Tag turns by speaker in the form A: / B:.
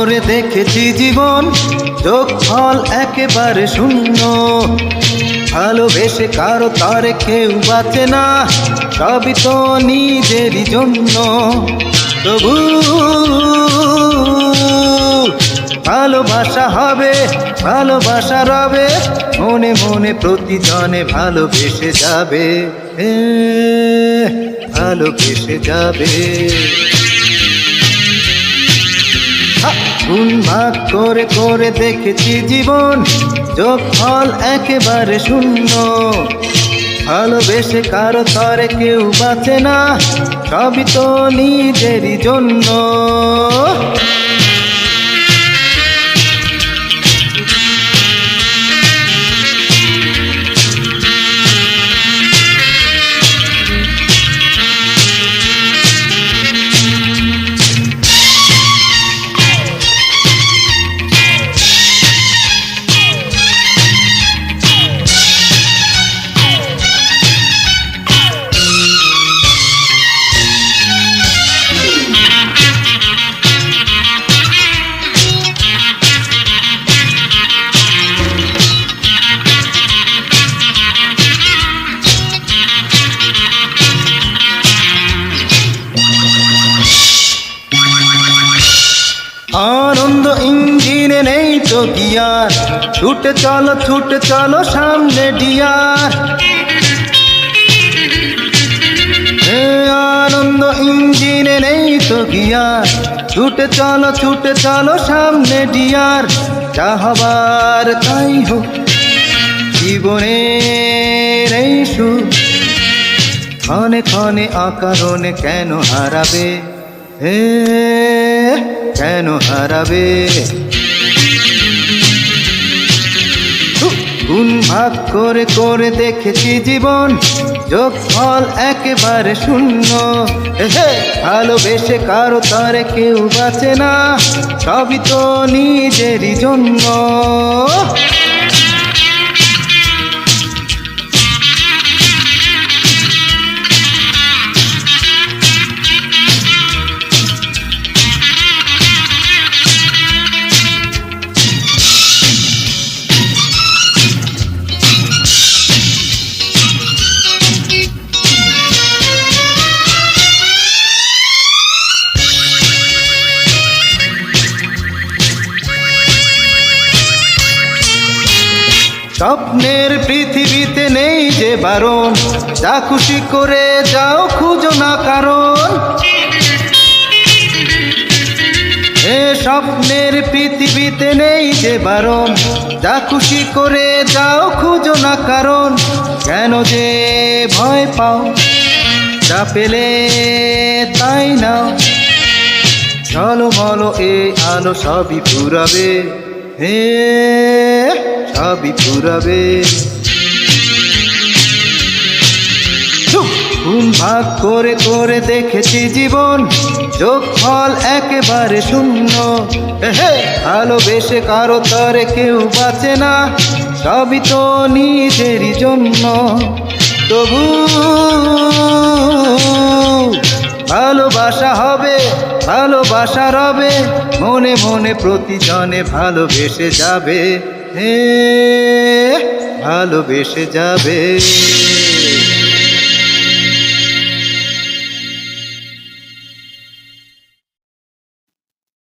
A: করে দেখেছি জীবন যোগফল একেবারে শূন্য। ভালোবেসে কারো তরে কেউ বাঁচে না, সবই তো নিজেরই জন্য। তবু ভালোবাসা হবে, ভালোবাসা রবে, মনে মনে প্রতিজনে ভালোবেসে যাবে, ভালোবেসে যাবে। গুণ ভাগ করে করে দেখেছি জীবন যোগফল একেবারে শূন্য। ভালোবেসে কারো তরে কেউ বাঁচে না, সবই তো নিজেরই জন্য। আনন্দ ইঞ্জিনে নেই তো গিয়ার, ছুটে চলো সামনে ডিয়ার। আনন্দ ইঞ্জিনে নেই তো গিয়ার, ছুটে চলো সামনে ডিয়ার। যা হবার তাই হোক, জীবনের এই সুখ ক্ষণে ক্ষণে অকারণে কেন হারাবে, কেন হারাবে। গুণ ভাগ করে করে দেখেছি জীবন যোগফল একেবারে শূন্য। ভালোবেসে কারো তরে কেউ বাঁচে না, সবই তো নিজেরই জন্য। স্বপ্নের পৃথিবীতে নেই যে বারণ, যা খুশি করে যাও খুঁজো না কারণ। স্বপ্নের পৃথিবীতে নেই যে বারণ, যা খুশি করে যাও খুঁজো না কারণ। কেন যে ভয় পাও, যা পেলে তাই নাও। ঝলমল এ আলো সবই ফুরাবে, সবই ফুরাবে। গুণ ভাগ করে করে দেখেছি জীবন যোগফল একেবারে শূন্য। ভালোবেসে কারো তরে কেউ বাঁচে না, সবই তো নিজেরই জন্য। তবু ভালোবাসা হবে, ভালোবাসা রবে, মনে মনে প্রতিজনে ভালোবেসে যাবে, ভালোবেসে যাবে।